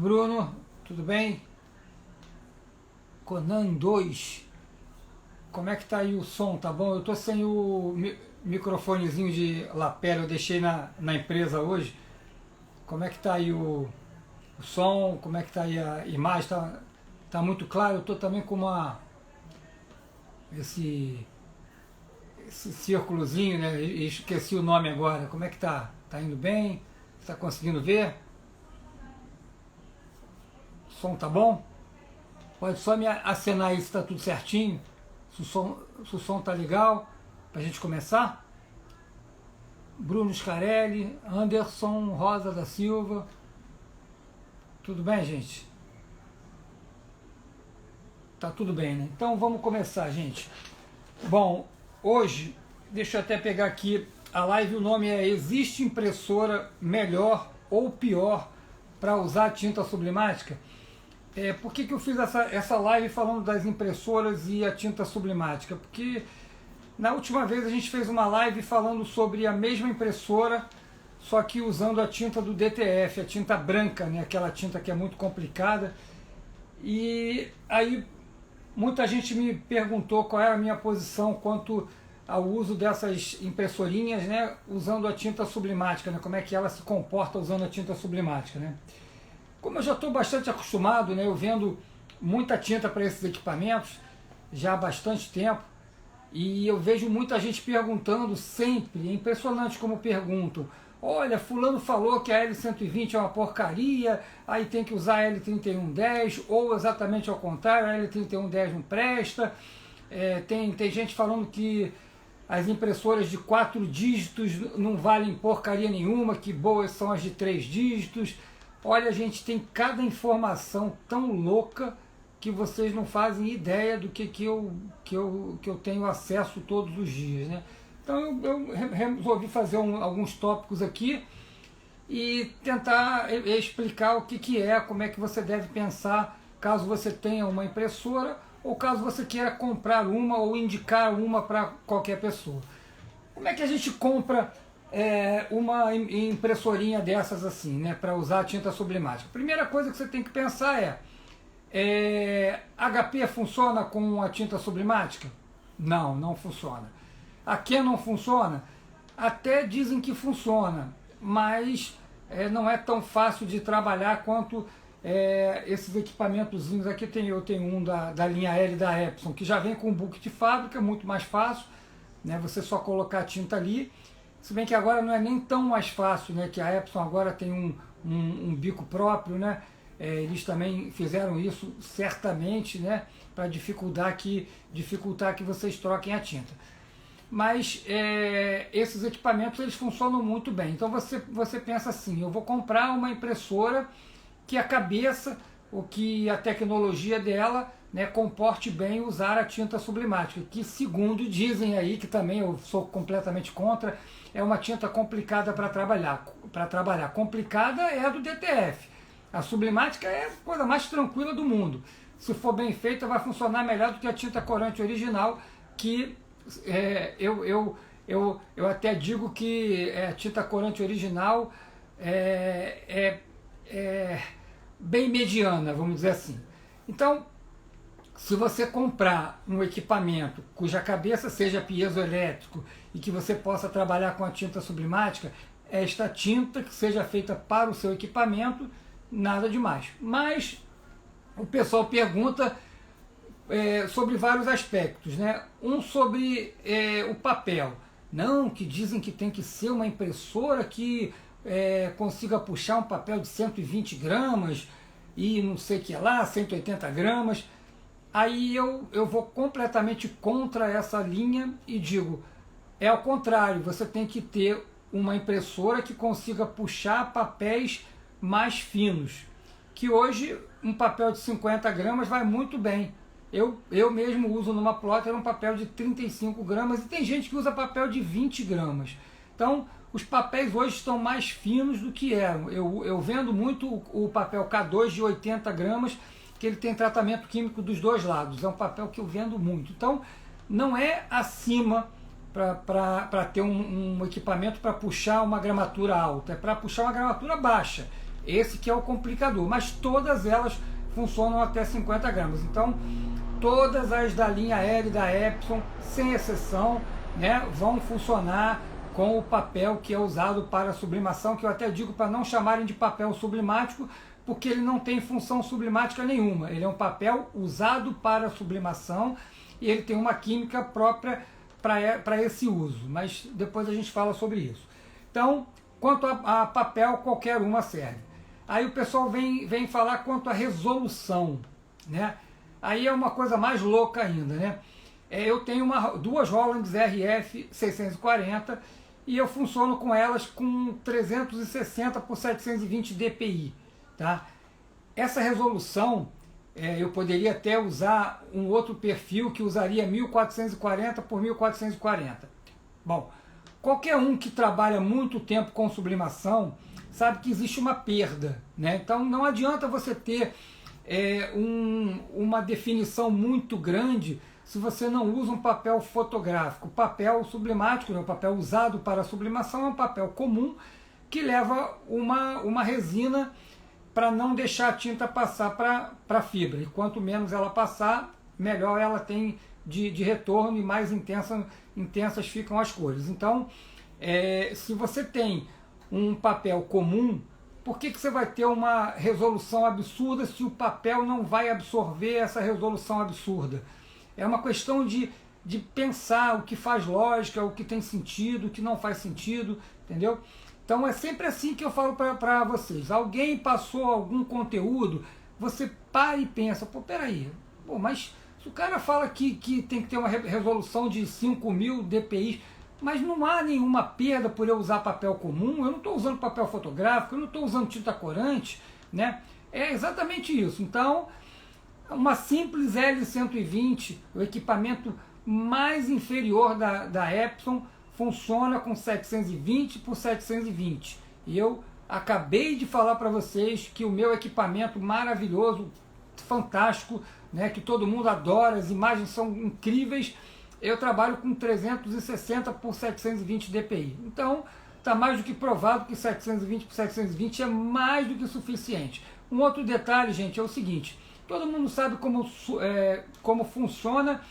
Bruno, tudo bem? Conan 2, como é que tá aí o som, tá bom? Eu tô sem o microfonezinho de lapela, eu deixei na empresa hoje. Como é que tá aí o som, como é que tá aí a imagem? Tá muito claro? Eu tô também com esse, esse círculozinho, né? Esqueci o nome agora. Como é que tá? Tá indo bem? Tá conseguindo ver? O som tá bom? Pode só me acenar aí se está tudo certinho, se o som tá legal, para a gente começar. Bruno Scarelli, Anderson Rosa da Silva, tudo bem, gente? Tá tudo bem, né? Então vamos começar, gente. Bom, hoje, deixa eu até pegar aqui a live, o nome é Existe impressora melhor ou pior para usar tinta sublimática? Por que eu fiz essa live falando das impressoras e a tinta sublimática? Porque na última vez a gente fez uma live falando sobre a mesma impressora, só que usando a tinta do DTF, a tinta branca, né? Aquela tinta que é muito complicada. E aí muita gente me perguntou qual era a minha posição quanto ao uso dessas impressorinhas, né? Usando a tinta sublimática, né? Como é que ela se comporta usando a tinta sublimática, né? Como eu já estou bastante acostumado, né, eu vendo muita tinta para esses equipamentos já há bastante tempo, e eu vejo muita gente perguntando sempre, é impressionante como perguntam: olha, fulano falou que a L120 é uma porcaria, aí tem que usar a L3110, ou exatamente ao contrário, a L3110 não presta. Tem gente falando que as impressoras de 4 dígitos não valem porcaria nenhuma, que boas são as de 3 dígitos. Olha, gente, tem cada informação tão louca que vocês não fazem ideia do que eu tenho acesso todos os dias, né? Então eu resolvi fazer alguns tópicos aqui e tentar explicar o que é, como é que você deve pensar caso você tenha uma impressora ou caso você queira comprar uma ou indicar uma para qualquer pessoa. Como é que a gente compra uma impressorinha dessas assim, né, para usar a tinta sublimática? Primeira coisa que você tem que pensar HP funciona com a tinta sublimática? Não, não funciona. A Canon funciona? Até dizem que funciona, mas não é tão fácil de trabalhar quanto esses equipamentozinhos aqui. Eu tenho um da linha L da Epson, que já vem com book de fábrica, muito mais fácil, né, você só colocar a tinta ali. Se bem que agora não é nem tão mais fácil, né, que a Epson agora tem um bico próprio, né? Eles também fizeram isso certamente, né, para dificultar que vocês troquem a tinta. Mas esses equipamentos eles funcionam muito bem. Então você pensa assim: eu vou comprar uma impressora que a cabeça, ou que a tecnologia dela, né, comporte bem usar a tinta sublimática, que segundo dizem aí, que também eu sou completamente contra, é uma tinta complicada para trabalhar. Complicada é a do DTF. A sublimática é a coisa mais tranquila do mundo. Se for bem feita, vai funcionar melhor do que a tinta corante original, que eu até digo que a tinta corante original é bem mediana, vamos dizer assim. Então, se você comprar um equipamento cuja cabeça seja piezoelétrico e que você possa trabalhar com a tinta sublimática, esta tinta que seja feita para o seu equipamento, nada demais. Mas o pessoal pergunta sobre vários aspectos, né? Um sobre o papel. Não, que dizem que tem que ser uma impressora que consiga puxar um papel de 120 gramas e não sei o que lá, 180 gramas. Aí eu vou completamente contra essa linha e digo: é ao contrário, você tem que ter uma impressora que consiga puxar papéis mais finos, que hoje um papel de 50 gramas vai muito bem. Eu mesmo uso numa plotter um papel de 35 gramas e tem gente que usa papel de 20 gramas. Então os papéis hoje estão mais finos do que eram. Eu vendo muito o papel K2 de 80 gramas, que ele tem tratamento químico dos dois lados. É um papel que eu vendo muito. Então não é acima para ter um equipamento para puxar uma gramatura alta, é para puxar uma gramatura baixa. Esse que é o complicador, mas todas elas funcionam até 50 gramas. Então, todas as da linha L da Epson, sem exceção, né, vão funcionar com o papel que é usado para sublimação, que eu até digo para não chamarem de papel sublimático, porque ele não tem função sublimática nenhuma. Ele é um papel usado para sublimação e ele tem uma química própria para esse uso, mas depois a gente fala sobre isso. Então, quanto a papel, qualquer uma serve. Aí o pessoal vem falar quanto à resolução, né? Aí é uma coisa mais louca ainda, né? Eu tenho duas Roland RF 640 e eu funciono com elas com 360 por 720 dpi, tá? Essa resolução, eu poderia até usar um outro perfil que usaria 1440 por 1440. Bom, qualquer um que trabalha muito tempo com sublimação sabe que existe uma perda, né? Então não adianta você ter uma definição muito grande se você não usa um papel fotográfico. O papel sublimático, né, o papel usado para sublimação, é um papel comum que leva uma resina para não deixar a tinta passar para a fibra. E quanto menos ela passar, melhor ela tem de retorno e mais intensas ficam as cores. Então, se você tem um papel comum, por que você vai ter uma resolução absurda se o papel não vai absorver essa resolução absurda? É uma questão de pensar o que faz lógica, o que tem sentido, o que não faz sentido, entendeu? Então é sempre assim que eu falo para vocês. Alguém passou algum conteúdo, você para e pensa, pô, peraí, mas se o cara fala que tem que ter uma resolução de 5.000 dpi, mas não há nenhuma perda por eu usar papel comum, eu não estou usando papel fotográfico, eu não estou usando tinta corante, né? É exatamente isso. Então, uma simples L120, o equipamento mais inferior da Epson, funciona com 720 por 720. E eu acabei de falar para vocês que o meu equipamento maravilhoso, fantástico, né, que todo mundo adora, as imagens são incríveis, eu trabalho com 360 por 720 dpi. Então, está mais do que provado que 720 por 720 é mais do que suficiente. Um outro detalhe, gente, é o seguinte: todo mundo sabe como funciona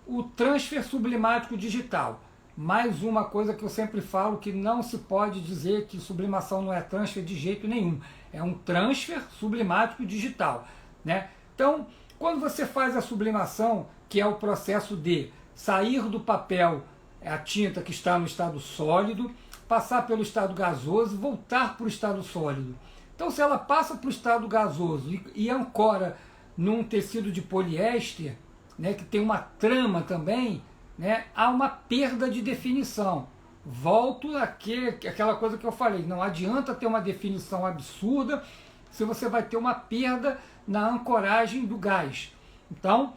o transfer sublimático digital. Mais uma coisa que eu sempre falo, que não se pode dizer que sublimação não é transfer de jeito nenhum. É um transfer sublimático digital, né? Então, quando você faz a sublimação, que é o processo de sair do papel a tinta que está no estado sólido, passar pelo estado gasoso e voltar para o estado sólido. Então, se ela passa para o estado gasoso e ancora num tecido de poliéster, né, que tem uma trama também, né, há uma perda de definição. Volto àquela coisa que eu falei, não adianta ter uma definição absurda se você vai ter uma perda na ancoragem do gás. Então,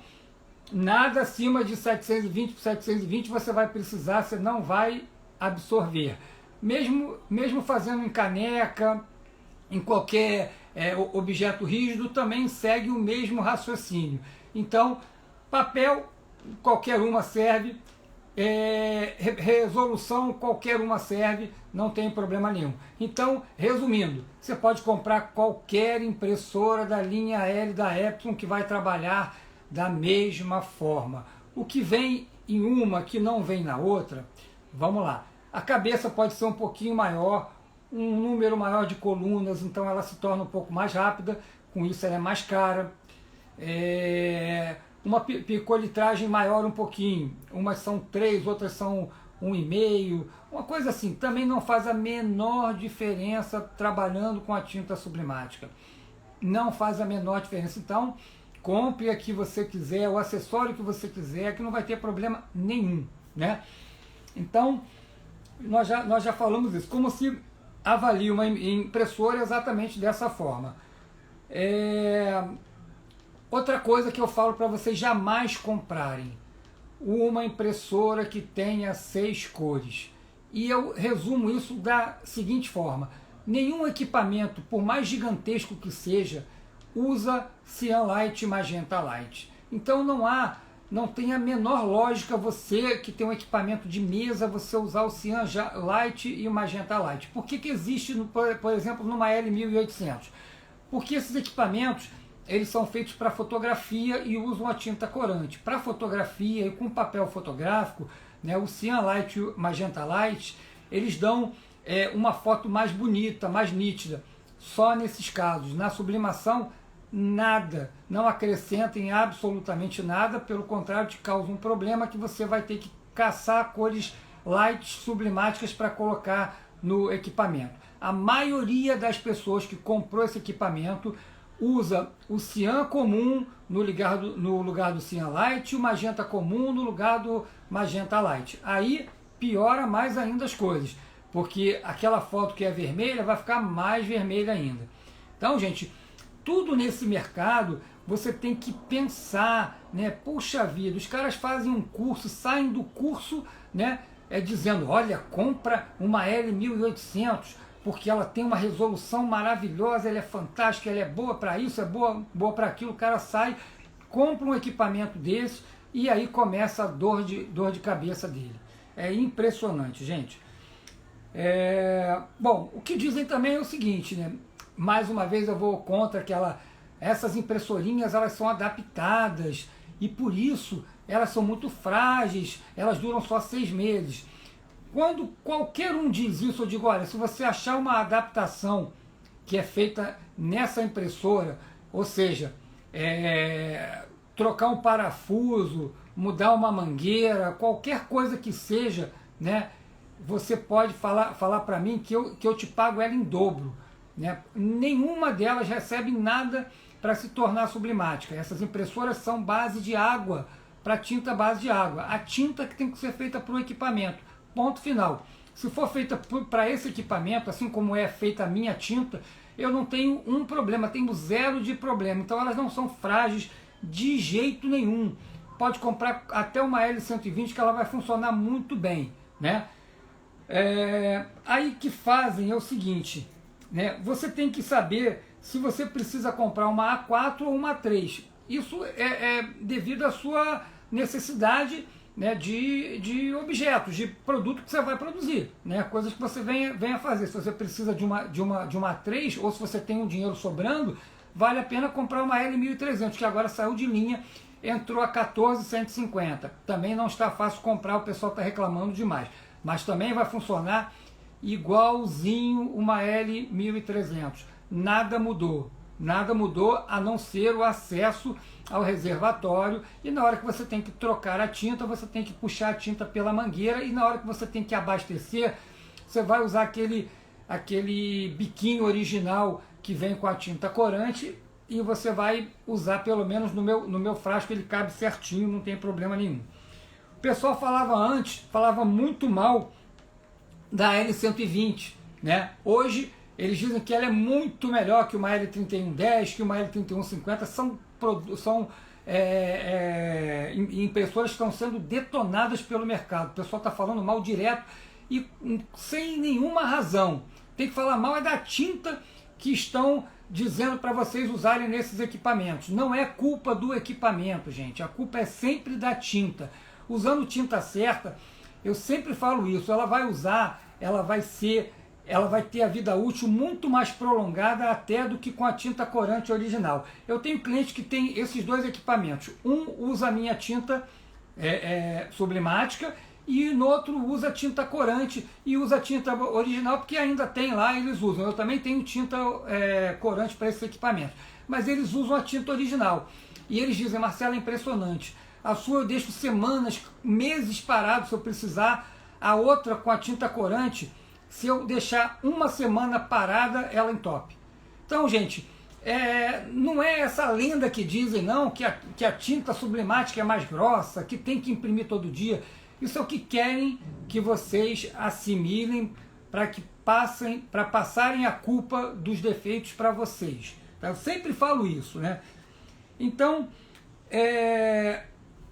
nada acima de 720 por 720 você vai precisar, você não vai absorver. Mesmo fazendo em caneca, em qualquer objeto rígido, também segue o mesmo raciocínio. Então, papel, qualquer uma serve, resolução, qualquer uma serve, não tem problema nenhum. Então, resumindo, você pode comprar qualquer impressora da linha L da Epson que vai trabalhar da mesma forma. O que vem em uma que não vem na outra, vamos lá. A cabeça pode ser um pouquinho maior, um número maior de colunas, então ela se torna um pouco mais rápida, com isso ela é mais cara. Uma picolitragem maior um pouquinho, umas são 3, outras são 1,5, uma coisa assim, também não faz a menor diferença trabalhando com a tinta sublimática. Não faz a menor diferença. Então, compre a que você quiser, o acessório que você quiser, que não vai ter problema nenhum, né? Então, nós já falamos isso, como se avalia uma impressora exatamente dessa forma. Outra coisa que eu falo para vocês jamais comprarem, uma impressora que tenha 6 cores. E eu resumo isso da seguinte forma: nenhum equipamento, por mais gigantesco que seja, usa Cyan Light e Magenta Light. Então não há não tem a menor lógica você que tem um equipamento de mesa, você usar o Cyan Light e o Magenta Light. Por que existe, por exemplo, numa L1800? Porque esses equipamentos eles são feitos para fotografia e usam a tinta corante. Para fotografia e com papel fotográfico, né, o Cyan Light e o Magenta Light, eles dão uma foto mais bonita, mais nítida. Só nesses casos. Na sublimação, nada, não acrescentem absolutamente nada, pelo contrário, te causa um problema que você vai ter que caçar cores light sublimáticas para colocar no equipamento. A maioria das pessoas que comprou esse equipamento usa o Cyan comum no lugar do Cyan Light e o Magenta comum no lugar do Magenta Light. Aí piora mais ainda as coisas, porque aquela foto que é vermelha vai ficar mais vermelha ainda. Então, gente, tudo nesse mercado você tem que pensar, né? Puxa vida, os caras fazem um curso, saem do curso, né? Dizendo, olha, compra uma L1800, porque ela tem uma resolução maravilhosa, ela é fantástica, ela é boa para isso, é boa para aquilo. O cara sai, compra um equipamento desse e aí começa a dor de cabeça dele. É impressionante, gente. Bom, o que dizem também é o seguinte, né? Mais uma vez eu vou contra que essas impressorinhas elas são adaptadas e por isso elas são muito frágeis, elas duram só 6 meses. Quando qualquer um diz isso, eu digo, olha, se você achar uma adaptação que é feita nessa impressora, ou seja, trocar um parafuso, mudar uma mangueira, qualquer coisa que seja, né, você pode falar para mim que eu te pago ela em dobro. Né? Nenhuma delas recebe nada para se tornar sublimática. Essas impressoras são base de água, para tinta base de água. A tinta que tem que ser feita para o equipamento. Ponto final. Se for feita para esse equipamento, assim como é feita a minha tinta, eu não tenho um problema, tenho 0 de problema. Então elas não são frágeis de jeito nenhum. Pode comprar até uma L120 que ela vai funcionar muito bem. Né? Aí que fazem é o seguinte, né? Você tem que saber se você precisa comprar uma A4 ou uma A3. Isso é devido à sua necessidade, né, de objetos, de produto que você vai produzir, né, coisas que você venha fazer. Se você precisa de uma A3 ou se você tem um dinheiro sobrando, vale a pena comprar uma L1300, que agora saiu de linha, entrou a 14.150. Também não está fácil comprar, o pessoal está reclamando demais. Mas também vai funcionar igualzinho uma L1300. Nada mudou a não ser o acesso ao reservatório, e na hora que você tem que trocar a tinta, você tem que puxar a tinta pela mangueira, e na hora que você tem que abastecer, você vai usar aquele biquinho original que vem com a tinta corante, e você vai usar, pelo menos no meu frasco, ele cabe certinho, não tem problema nenhum. O pessoal falava muito mal da L120, né? Hoje eles dizem que ela é muito melhor que uma L3110, que uma L3150, são impressoras que estão sendo detonadas pelo mercado. O pessoal está falando mal direto e sem nenhuma razão. Tem que falar mal da tinta que estão dizendo para vocês usarem nesses equipamentos. Não é culpa do equipamento, gente. A culpa é sempre da tinta. Usando tinta certa, eu sempre falo isso, ela vai ter a vida útil muito mais prolongada até do que com a tinta corante original. Eu tenho cliente que tem esses dois equipamentos. Um usa a minha tinta sublimática e no outro usa tinta corante e usa tinta original, porque ainda tem lá, eles usam. Eu também tenho tinta corante para esse equipamento. Mas eles usam a tinta original. E eles dizem, Marcelo, é impressionante. A sua eu deixo semanas, meses parado se eu precisar. A outra com a tinta corante, se eu deixar uma semana parada, ela entope. Então, gente, não é essa lenda que dizem, não, que a tinta sublimática é mais grossa, que tem que imprimir todo dia. Isso é o que querem que vocês assimilem para passarem a culpa dos defeitos para vocês. Tá? Eu sempre falo isso, né? Então,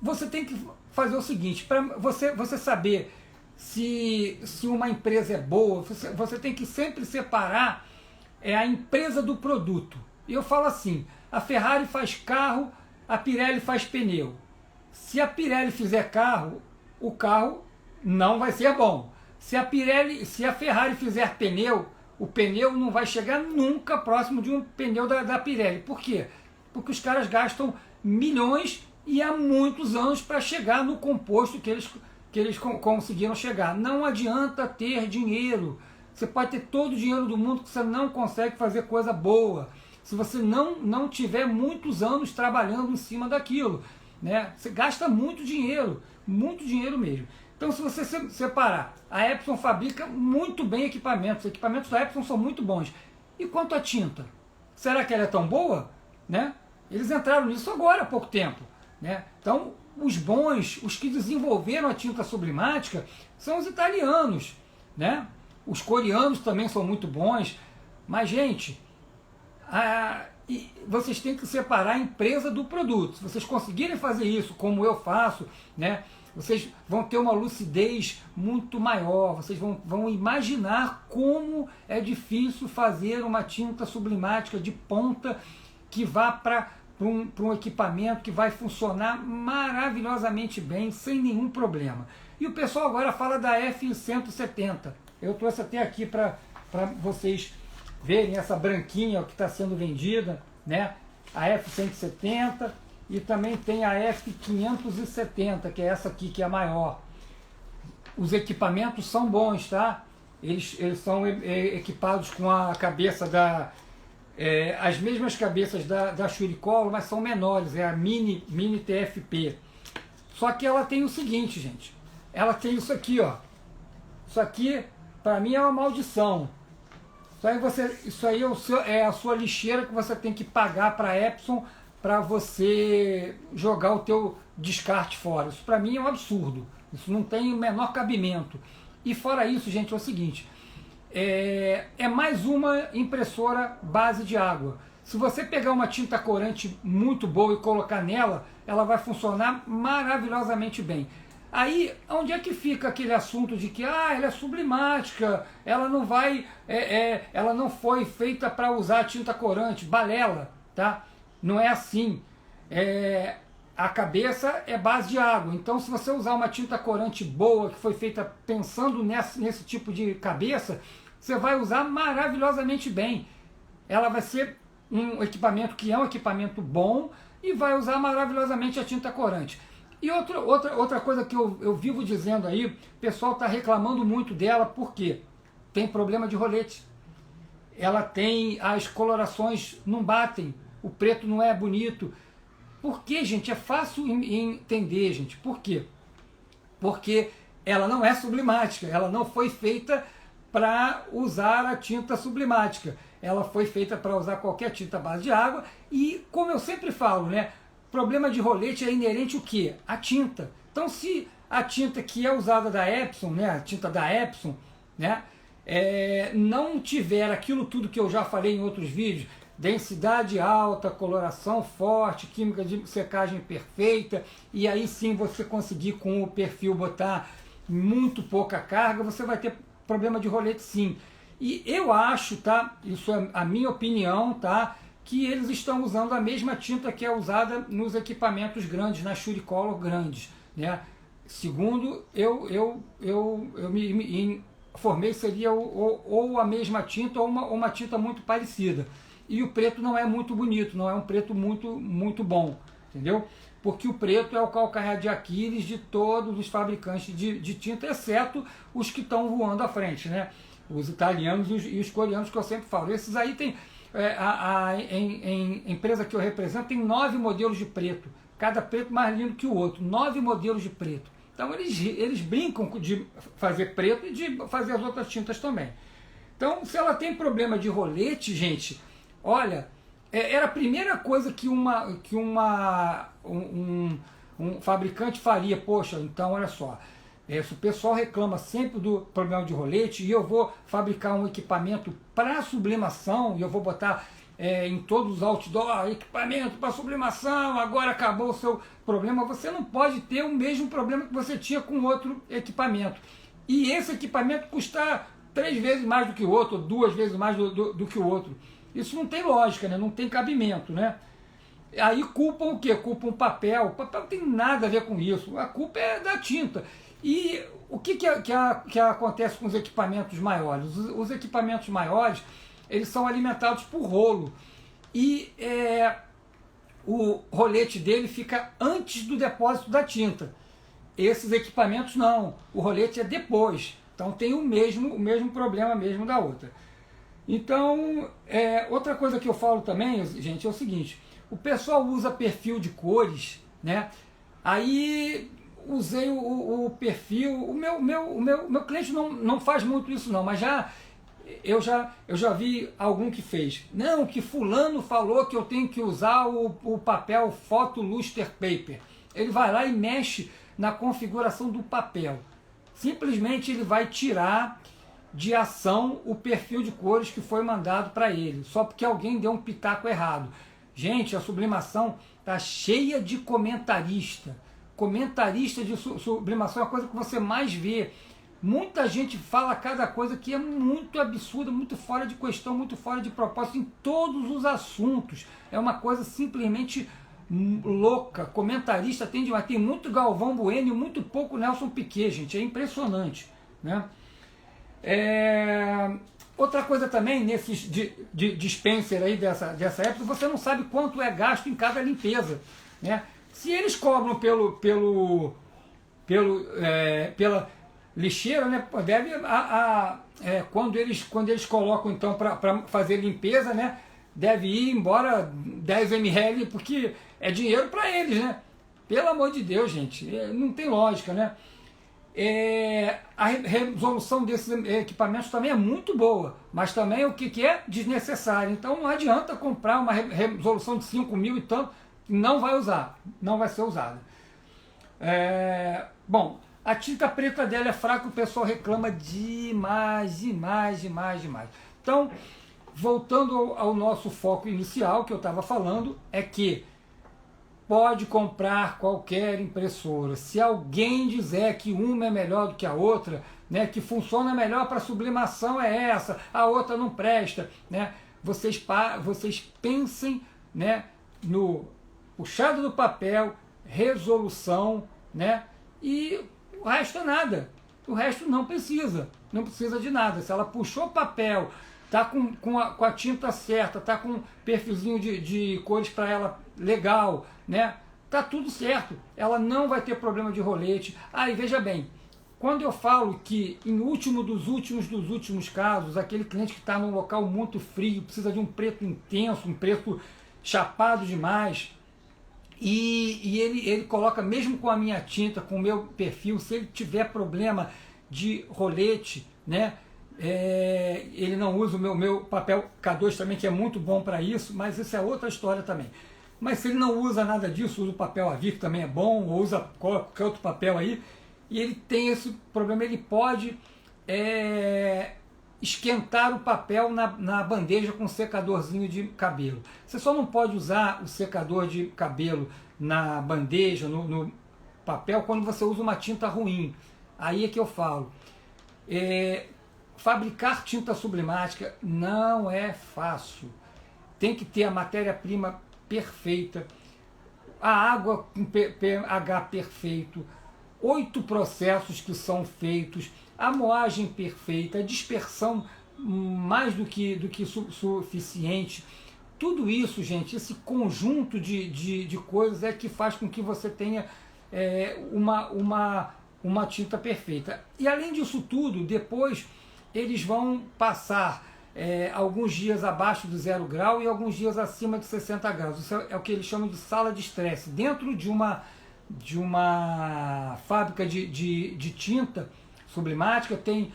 você tem que fazer o seguinte, para você saber se uma empresa é boa, você tem que sempre separar a empresa do produto. E eu falo assim, a Ferrari faz carro, a Pirelli faz pneu. Se a Pirelli fizer carro, o carro não vai ser bom. Se a Ferrari fizer pneu, o pneu não vai chegar nunca próximo de um pneu da Pirelli. Por quê? Porque os caras gastam milhões e há muitos anos para chegar no composto que eles conseguiram chegar. Não adianta ter dinheiro. Você pode ter todo o dinheiro do mundo que você não consegue fazer coisa boa. Se você não tiver muitos anos trabalhando em cima daquilo, né? Você gasta muito dinheiro mesmo. Então, se você separar, a Epson fabrica muito bem equipamentos. Os equipamentos da Epson são muito bons. E quanto à tinta? Será que ela é tão boa? Né? Eles entraram nisso agora há pouco tempo. Né? Então, os bons, os que desenvolveram a tinta sublimática, são os italianos. Né? Os coreanos também são muito bons. Mas, gente, vocês têm que separar a empresa do produto. Se vocês conseguirem fazer isso, como eu faço, né? Vocês vão ter uma lucidez muito maior, vocês vão imaginar como é difícil fazer uma tinta sublimática de ponta que vá para um equipamento que vai funcionar maravilhosamente bem, sem nenhum problema. E o pessoal agora fala da F170. Eu trouxe até aqui para vocês verem essa branquinha que está sendo vendida, né? A F170. E também tem a F570, que é essa aqui, que é a maior. Os equipamentos são bons, tá? Eles são equipados com a cabeça as mesmas cabeças da Shuricolo, mas são menores, é a Mini TFP. Só que ela tem o seguinte, gente. Ela tem isso aqui, ó. Isso aqui, para mim, é uma maldição. Isso aí é a sua lixeira que você tem que pagar para a Epson para você jogar o teu descarte fora. Isso para mim é um absurdo. Isso não tem o menor cabimento. E fora isso, gente, é o seguinte. É mais uma impressora base de água. Se você pegar uma tinta corante muito boa e colocar nela, ela vai funcionar maravilhosamente bem. Aí, onde é que fica aquele assunto de que ela é sublimática, ela não vai, ela não foi feita para usar tinta corante, balela, tá? Não é assim. A cabeça é base de água. Então, se você usar uma tinta corante boa, que foi feita pensando nesse tipo de cabeça, você vai usar maravilhosamente bem. Ela vai ser um equipamento que é um equipamento bom e vai usar maravilhosamente a tinta corante. E outra coisa que eu vivo dizendo aí, o pessoal está reclamando muito dela, porque tem problema de rolete. Ela tem, as colorações não batem, o preto não é bonito. Por quê, gente? É fácil entender, gente. Por quê? Porque ela não é sublimática, ela não foi feita para usar a tinta sublimática. Ela foi feita para usar qualquer tinta à base de água e, como eu sempre falo, né? Problema de rolete é inerente o quê? A tinta. Então, se a tinta que é usada da Epson, né? A tinta da Epson, né? Não tiver aquilo tudo que eu já falei em outros vídeos, densidade alta, coloração forte, química de secagem perfeita, e aí sim você conseguir com o perfil botar muito pouca carga, você vai ter problema de rolete sim. E eu acho, tá? Isso é a minha opinião, tá? Que eles estão usando a mesma tinta que é usada nos equipamentos grandes, nas Shuricolo grandes, né? Segundo eu me informei, seria ou a mesma tinta ou uma tinta muito parecida. E o preto não é muito bonito, não é um preto muito bom, entendeu? Porque o preto é o calcanhar de Aquiles de todos os fabricantes de tinta, exceto os que estão voando à frente, né? Os italianos e os coreanos, que eu sempre falo. Esses aí tem, a empresa que eu represento tem 9 modelos de preto, cada preto mais lindo que o outro, 9 modelos de preto. Então eles brincam de fazer preto e de fazer as outras tintas também. Então, se ela tem problema de rolete, gente, olha, era a primeira coisa que um fabricante faria. Poxa, então olha só, se o pessoal reclama sempre do problema de rolete e eu vou fabricar um equipamento para sublimação e eu vou botar em todos os outdoor, equipamento para sublimação, agora acabou o seu problema, você não pode ter o mesmo problema que você tinha com outro equipamento. E esse equipamento custar 3 vezes mais do que o outro, 2 vezes mais do que o outro. Isso não tem lógica, né? Não tem cabimento, né? Aí culpam o quê? Culpam o papel. O papel não tem nada a ver com isso. A culpa é da tinta. E o que acontece com os equipamentos maiores? Os equipamentos maiores, eles são alimentados por rolo. E o rolete dele fica antes do depósito da tinta. Esses equipamentos não. O rolete é depois. Então tem o mesmo problema mesmo da outra. Então, outra coisa que eu falo também, gente, é o seguinte: o pessoal usa perfil de cores, né? Aí usei o perfil, o meu cliente não faz muito isso não, mas eu já vi algum que fez. Não, que fulano falou que eu tenho que usar o papel Photo Luster Paper. Ele vai lá e mexe na configuração do papel. Simplesmente ele vai tirar de ação o perfil de cores que foi mandado para ele, só porque alguém deu um pitaco errado. Gente, a sublimação está cheia de comentarista. Comentarista de sublimação é a coisa que você mais vê. Muita gente fala cada coisa que é muito absurda, muito fora de questão, muito fora de propósito em todos os assuntos. É uma coisa simplesmente louca. Comentarista tem demais. Tem muito Galvão Bueno e muito pouco Nelson Piquet, gente. É impressionante, né? Outra coisa também, nesses de dispenser aí dessa época, você não sabe quanto é gasto em cada limpeza, né? Se eles cobram pela lixeira, né? Deve quando eles colocam então para fazer limpeza, né? Deve ir embora 10 ml, porque é dinheiro para eles, né? Pelo amor de Deus, gente, não tem lógica, né? A resolução desses equipamentos também é muito boa, mas também o que é desnecessário. Então não adianta comprar uma resolução de 5.000 e tanto, não vai usar, não vai ser usada. Bom, a tinta preta dela é fraca, o pessoal reclama demais. Então, voltando ao nosso foco inicial que eu estava falando, é que pode comprar qualquer impressora. Se alguém dizer que uma é melhor do que a outra, né, que funciona melhor para sublimação é essa, a outra não presta, né, vocês pensem, né, no puxado do papel, resolução, né, e o resto é nada. O resto não precisa de nada. Se ela puxou papel, tá com a tinta certa, tá com um perfilzinho de cores para ela legal, né? Tá tudo certo. Ela não vai ter problema de rolete. E veja bem, quando eu falo que em último dos últimos casos, aquele cliente que está num local muito frio, precisa de um preto intenso, um preto chapado demais, e ele coloca, mesmo com a minha tinta, com o meu perfil, se ele tiver problema de rolete, né? Ele não usa o meu papel K2 também, que é muito bom para isso, mas isso é outra história também. Mas se ele não usa nada disso, usa o papel Avir, que também é bom, ou usa qualquer outro papel aí, e ele tem esse problema, ele pode esquentar o papel na bandeja com um secadorzinho de cabelo. Você só não pode usar o secador de cabelo na bandeja, no papel, quando você usa uma tinta ruim. Aí é que eu falo. Fabricar tinta sublimática não é fácil. Tem que ter a matéria-prima perfeita, a água com pH perfeito, 8 processos que são feitos, a moagem perfeita, a dispersão mais do que suficiente. Tudo isso, gente, esse conjunto de coisas é que faz com que você tenha uma tinta perfeita. E além disso tudo, depois eles vão passar alguns dias abaixo do 0 grau e alguns dias acima de 60 graus. Isso é o que eles chamam de sala de estresse. Dentro de uma fábrica de tinta sublimática tem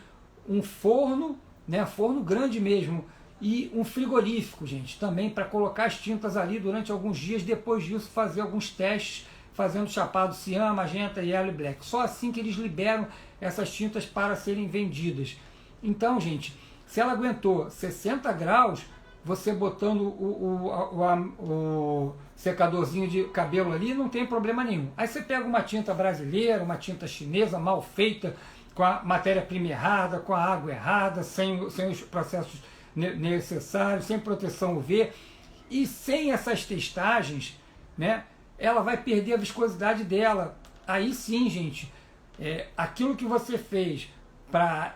um forno, né, forno grande mesmo, e um frigorífico, gente, também para colocar as tintas ali durante alguns dias. Depois disso fazer alguns testes, fazendo chapado cian, magenta, yellow e black. Só assim que eles liberam essas tintas para serem vendidas. Então, gente, se ela aguentou 60 graus, você botando o secadorzinho de cabelo ali, não tem problema nenhum. Aí você pega uma tinta brasileira, uma tinta chinesa mal feita, com a matéria-prima errada, com a água errada, sem os processos necessários, sem proteção UV, e sem essas testagens, né, ela vai perder a viscosidade dela. Aí sim, gente, aquilo que você fez para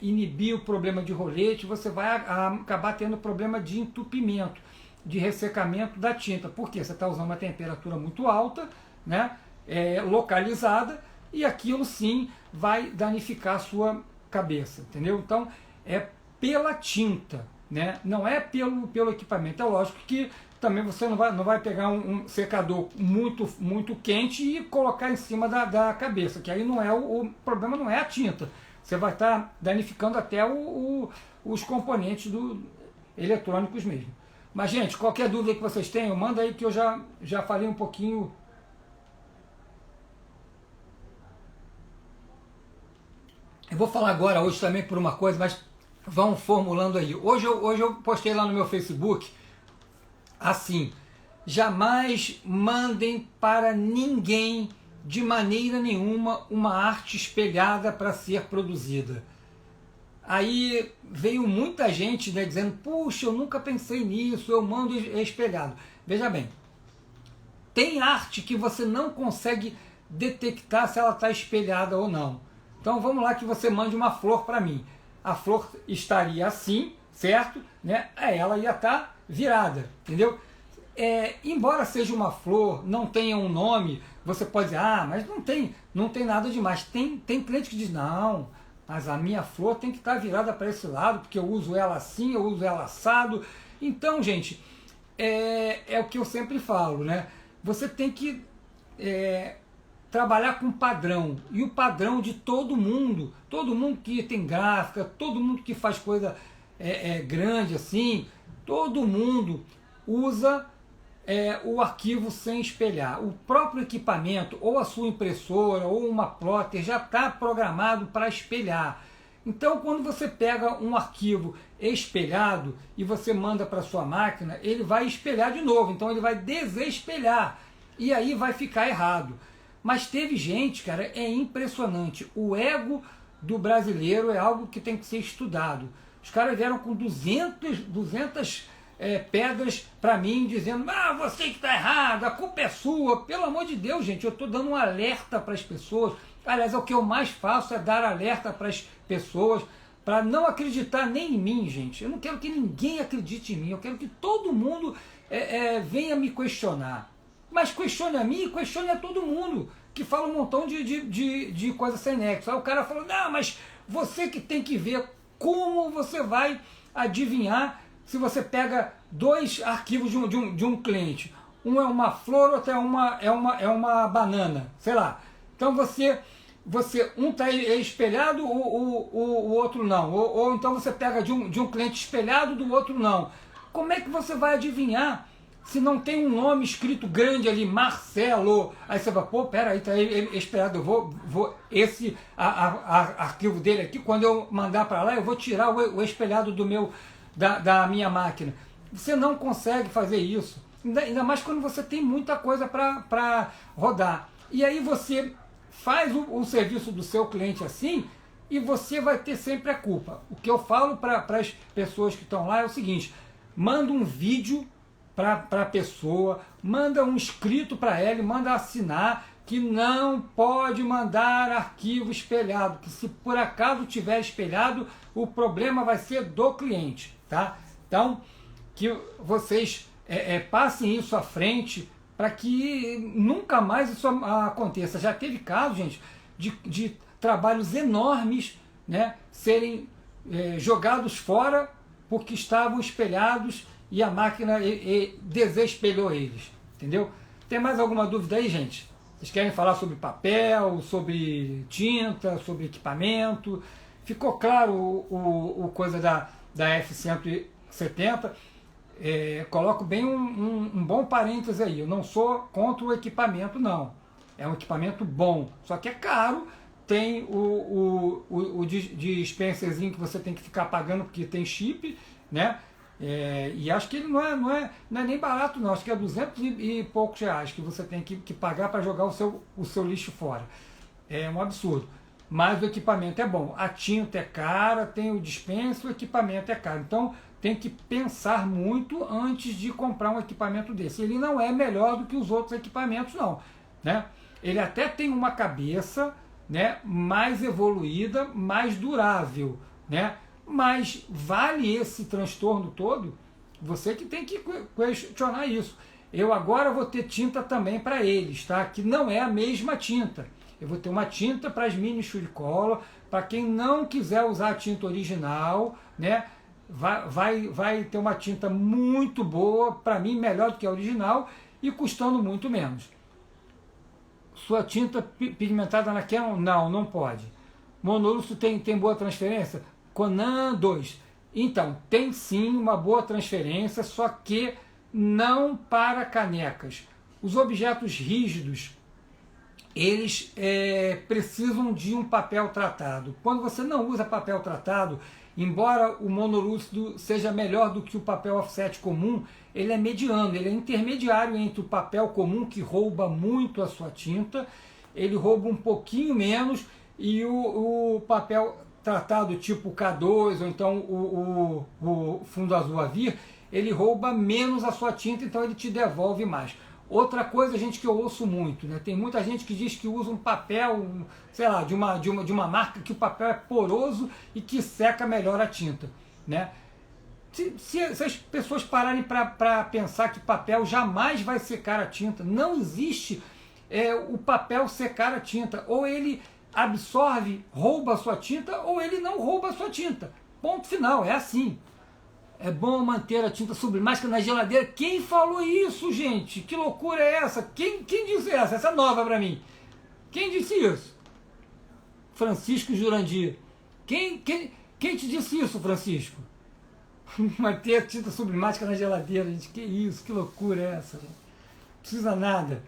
inibir o problema de rolete, você vai acabar tendo problema de entupimento, de ressecamento da tinta, porque você está usando uma temperatura muito alta, né, localizada, e aquilo sim vai danificar a sua cabeça, entendeu? Então é pela tinta, né, não é pelo equipamento. É lógico que também você não vai pegar um secador muito quente e colocar em cima da cabeça, que aí não é o problema, não é a tinta. Você vai estar danificando até os componentes eletrônicos mesmo. Mas, gente, qualquer dúvida que vocês tenham, manda aí que eu já falei um pouquinho. Eu vou falar agora hoje também por uma coisa, mas vão formulando aí. Hoje eu postei lá no meu Facebook assim: jamais mandem para ninguém de maneira nenhuma uma arte espelhada para ser produzida. Aí veio muita gente, né, dizendo: puxa, eu nunca pensei nisso, eu mando espelhado. Veja bem, tem arte que você não consegue detectar se ela está espelhada ou não. Então vamos lá que você mande uma flor para mim. A flor estaria assim, certo? Né? Ela ia estar virada, entendeu? Embora seja uma flor, não tenha um nome, você pode dizer: ah, mas não tem nada demais. Tem cliente que diz: não, mas a minha flor tem que estar virada para esse lado, porque eu uso ela assim, eu uso ela assado. Então, gente, é o que eu sempre falo, né? Você tem que trabalhar com padrão, e o padrão de todo mundo que tem gráfica, todo mundo que faz coisa grande assim, todo mundo usa o arquivo sem espelhar. O próprio equipamento, ou a sua impressora, ou uma plotter, já está programado para espelhar. Então, quando você pega um arquivo espelhado e você manda para sua máquina, ele vai espelhar de novo, então ele vai desespelhar, e aí vai ficar errado. Mas teve gente, cara, é impressionante. O ego do brasileiro é algo que tem que ser estudado. Os caras vieram com 200 pedras para mim, dizendo: ah, você que está errado, a culpa é sua. Pelo amor de Deus, gente, eu estou dando um alerta para as pessoas. Aliás, o que eu mais faço é dar alerta para as pessoas, para não acreditar nem em mim, gente. Eu não quero que ninguém acredite em mim, eu quero que todo mundo venha me questionar. Mas questione a mim e questione a todo mundo, que fala um montão de coisa sem nexo. Aí o cara falou: não, mas você que tem que ver como você vai adivinhar se você pega dois arquivos de um cliente. Um é uma flor, outro é uma banana, sei lá. Então um está espelhado, o outro não. Ou então você pega de um cliente espelhado, do outro não. Como é que você vai adivinhar se não tem um nome escrito grande ali, Marcelo? Aí você vai: pô, peraí, tá espelhado, eu vou esse arquivo dele aqui, quando eu mandar para lá, eu vou tirar o espelhado da minha máquina. Você não consegue fazer isso, ainda mais quando você tem muita coisa para rodar. E aí você faz o serviço do seu cliente assim, e você vai ter sempre a culpa. O que eu falo para as pessoas que estão lá é o seguinte: manda um vídeo para a pessoa, manda um escrito para ela, manda assinar que não pode mandar arquivo espelhado, que se por acaso tiver espelhado, o problema vai ser do cliente, tá? Então, que vocês passem isso à frente para que nunca mais isso aconteça. Já teve casos, gente, de trabalhos enormes, né, serem jogados fora porque estavam espelhados e a máquina desespelhou eles, entendeu? Tem mais alguma dúvida aí, gente? Vocês querem falar sobre papel, sobre tinta, sobre equipamento? Ficou claro o coisa da F-170? Coloco bem um bom parêntese aí. Eu não sou contra o equipamento, não. É um equipamento bom, só que é caro. Tem o dispenserzinho que você tem que ficar pagando porque tem chip, né? E acho que ele não é nem barato, não. Acho que é 200 e poucos reais que você tem que pagar para jogar o seu lixo fora. É um absurdo. mas o equipamento é bom. A tinta é cara, tem o dispense, o equipamento é caro. Então tem que pensar muito antes de comprar um equipamento desse. Ele não é melhor do que os outros equipamentos, não, né? Ele até tem uma cabeça, né, mais evoluída, mais durável, né? Mas vale esse transtorno todo? Você que tem que questionar isso. Eu agora vou ter tinta também para eles, tá? Que não é a mesma tinta. Eu vou ter uma tinta para as mini Suricolor, para quem não quiser usar a tinta original, né? Vai ter uma tinta muito boa, para mim melhor do que a original e custando muito menos. Sua tinta pigmentada na Canon? Não pode. Monolúcio tem boa transferência? Conan 2. Então, tem sim uma boa transferência, só que não para canecas. Os objetos rígidos, eles precisam de um papel tratado. Quando você não usa papel tratado, embora o monolúcido seja melhor do que o papel offset comum, ele é mediano, ele é intermediário entre o papel comum, que rouba muito a sua tinta, ele rouba um pouquinho menos, e o papel tratado tipo K2, ou então o fundo azul Avir, ele rouba menos a sua tinta, então ele te devolve mais. Outra coisa, gente, que eu ouço muito, né? Tem muita gente que diz que usa um papel, sei lá, de uma marca que o papel é poroso e que seca melhor a tinta, né? Se as pessoas pararem para pensar que papel jamais vai secar a tinta, não existe o papel secar a tinta. Ou ele absorve, rouba a sua tinta, ou ele não rouba a sua tinta. Ponto final, é assim. É bom manter a tinta sublimática na geladeira. Quem falou isso, gente? Que loucura é essa? Quem disse essa? Essa é nova para mim. Quem disse isso? Francisco Jurandir. Quem te disse isso, Francisco? Manter a tinta sublimática na geladeira, gente. Que isso? Que loucura é essa? Gente? Não precisa nada.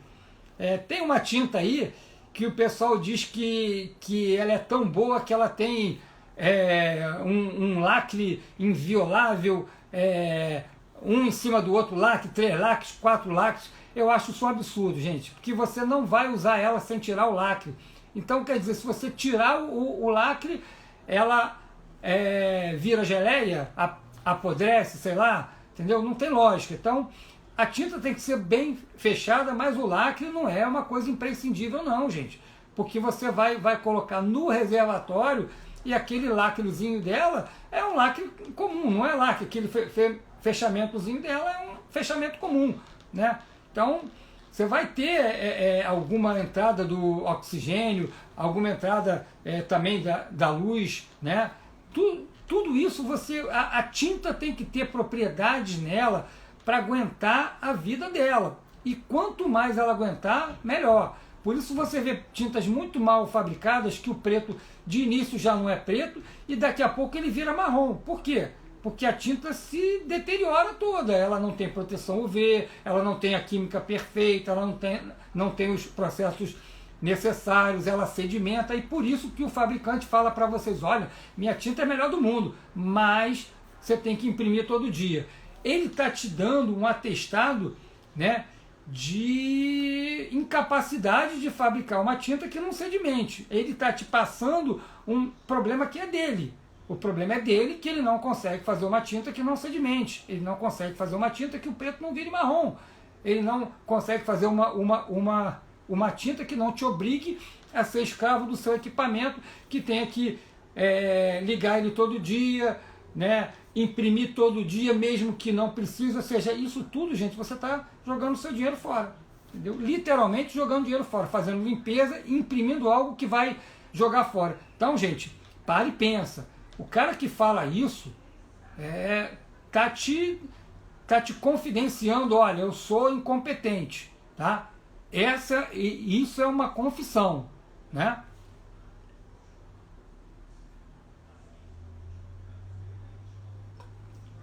Tem uma tinta aí que o pessoal diz que ela é tão boa que ela tem um lacre inviolável, um em cima do outro lacre, 3 lacres, 4 lacres. Eu acho isso um absurdo, gente, porque você não vai usar ela sem tirar o lacre. Então, quer dizer, se você tirar o lacre, ela vira geleia, apodrece, sei lá, entendeu? Não tem lógica. Então, a tinta tem que ser bem fechada, mas o lacre não é uma coisa imprescindível não, gente. Porque você vai colocar no reservatório e aquele lacrezinho dela é um lacre comum, não é lacre. Aquele fechamentozinho dela é um fechamento comum, né? Então, você vai ter alguma entrada do oxigênio, alguma entrada também da luz, né? Tudo isso a tinta tem que ter propriedades nela para aguentar a vida dela. E quanto mais ela aguentar, melhor. Por isso você vê tintas muito mal fabricadas que o preto de início já não é preto e daqui a pouco ele vira marrom. Por quê? Porque a tinta se deteriora toda. Ela não tem proteção UV, ela não tem a química perfeita, ela não tem os processos necessários, ela sedimenta, e por isso que o fabricante fala para vocês, olha, minha tinta é a melhor do mundo, mas você tem que imprimir todo dia. Ele está te dando um atestado, né, de incapacidade de fabricar uma tinta que não sedimente. Ele está te passando um problema que é dele. O problema é dele, que ele não consegue fazer uma tinta que não sedimente. Ele não consegue fazer uma tinta que o preto não vire marrom. Ele não consegue fazer uma tinta que não te obrigue a ser escravo do seu equipamento, que tenha que ligar ele todo dia, né, imprimir todo dia, mesmo que não precise. Ou seja, isso tudo, gente, você está jogando seu dinheiro fora. Entendeu? Literalmente jogando dinheiro fora, fazendo limpeza e imprimindo algo que vai jogar fora. Então, gente, para e pensa. O cara que fala isso tá te confidenciando, olha, eu sou incompetente, tá? Isso é uma confissão, né?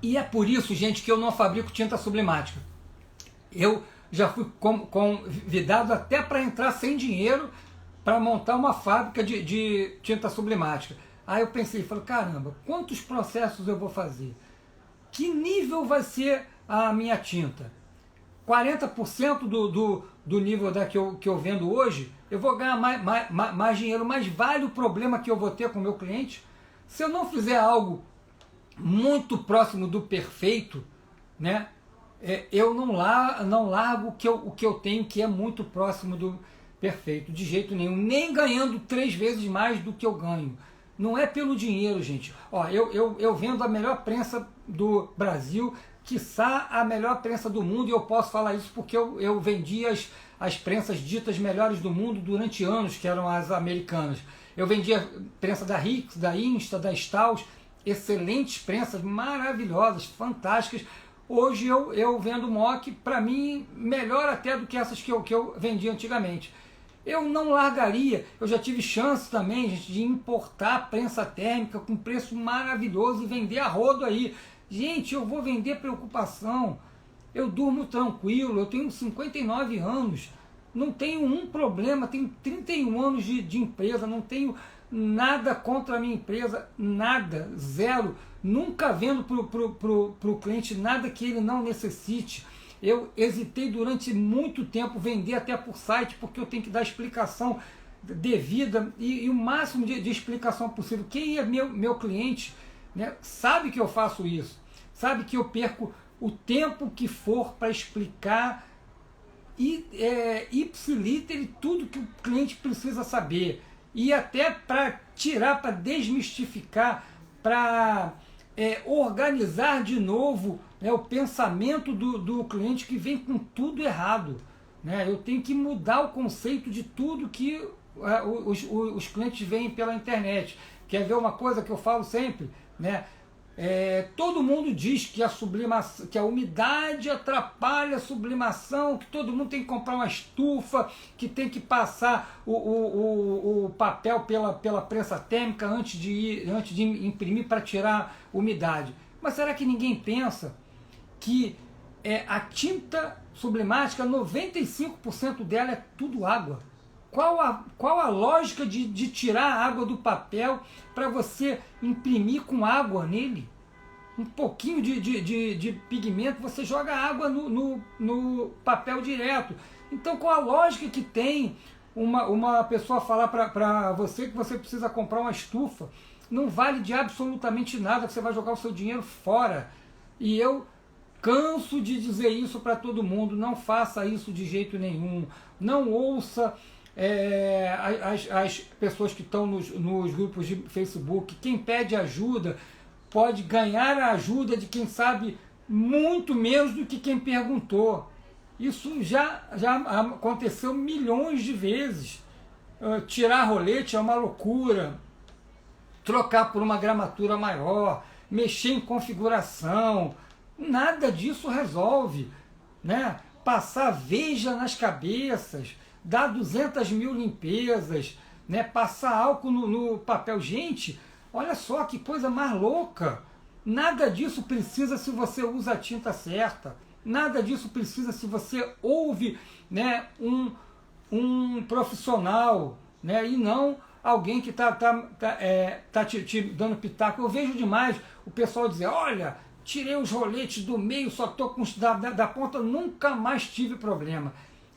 E é por isso, gente, que eu não fabrico tinta sublimática. Eu já fui convidado até para entrar sem dinheiro para montar uma fábrica de tinta sublimática. Aí eu pensei, falei, caramba, quantos processos eu vou fazer? Que nível vai ser a minha tinta? 40% do nível que eu vendo hoje, eu vou ganhar mais dinheiro, mas vale o problema que eu vou ter com o meu cliente? Se eu não fizer algo muito próximo do perfeito, né, eu não largo o que eu tenho, que é muito próximo do perfeito, de jeito nenhum, nem ganhando 3 vezes mais do que eu ganho. Não é pelo dinheiro, gente. Ó, eu vendo a melhor prensa do Brasil, quiçá a melhor prensa do mundo, e eu posso falar isso porque eu vendi as prensas ditas melhores do mundo durante anos, que eram as americanas. Eu vendia prensa da Hicks, da Insta, da Staus, excelentes prensas, maravilhosas, fantásticas. Hoje eu vendo mock, para mim, melhor até do que essas que eu vendia antigamente. Eu não largaria, eu já tive chance também, gente, de importar prensa térmica com preço maravilhoso e vender a rodo aí. Gente, eu vou vender preocupação, eu durmo tranquilo, eu tenho 59 anos, não tenho um problema, tenho 31 anos de empresa, não tenho nada contra a minha empresa, nada, zero. Nunca vendo para o cliente nada que ele não necessite. Eu hesitei durante muito tempo vender até por site, porque eu tenho que dar explicação devida e o máximo de explicação possível. Quem é meu cliente, né, sabe que eu faço isso, sabe que eu perco o tempo que for para explicar ipsiliter tudo que o cliente precisa saber, e até para tirar, para desmistificar, para organizar de novo, né, o pensamento do cliente, que vem com tudo errado, né? Eu tenho que mudar o conceito de tudo que os clientes veem pela internet. Quer ver uma coisa que eu falo sempre, né? Todo mundo diz que que a umidade atrapalha a sublimação, que todo mundo tem que comprar uma estufa, que tem que passar o papel pela prensa térmica antes de imprimir para tirar umidade. Mas será que ninguém pensa que a tinta sublimática, 95% dela é tudo água? Qual a lógica de tirar a água do papel para você imprimir com água nele? Um pouquinho de pigmento, você joga água no papel direto. Então, qual a lógica que tem uma pessoa falar para você que você precisa comprar uma estufa? Não vale de absolutamente nada, que você vai jogar o seu dinheiro fora. E eu canso de dizer isso para todo mundo: não faça isso de jeito nenhum. Não ouça as pessoas que estão nos grupos de Facebook. Quem pede ajuda pode ganhar a ajuda de quem sabe muito menos do que quem perguntou. Isso já aconteceu milhões de vezes. Tirar rolete é uma loucura. Trocar por uma gramatura maior, mexer em configuração, nada disso resolve, né? Passar veja nas cabeças, dar 200 mil limpezas, né? Passar álcool no papel. Gente, olha só que coisa mais louca. Nada disso precisa se você usa a tinta certa. Nada disso precisa se você ouve, né, um profissional, né, e não alguém que está te dando pitaco. Eu vejo demais o pessoal dizer: olha, tirei os roletes do meio, só estou com os da ponta, nunca mais tive problema.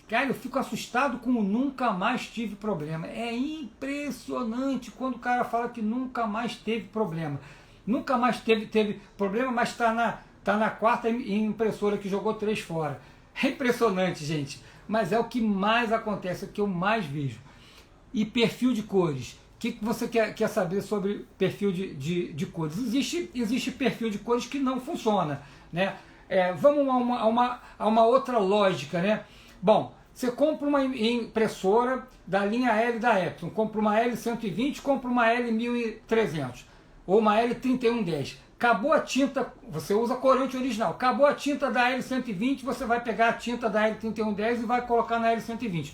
Cara, eu fico assustado com o nunca mais tive problema. É impressionante quando o cara fala que nunca mais teve problema. Nunca mais teve problema, mas está na quarta impressora que jogou 3 fora. É impressionante, gente. Mas é o que mais acontece, é o que eu mais vejo. E perfil de cores. O que você quer saber sobre perfil de cores? Existe perfil de cores que não funciona, né? Vamos a uma outra lógica, né? Bom, você compra uma impressora da linha L da Epson, compra uma L120, compra uma L1300 ou uma L3110. Acabou a tinta, você usa corante original. Acabou a tinta da L120, você vai pegar a tinta da L3110 e vai colocar na L120,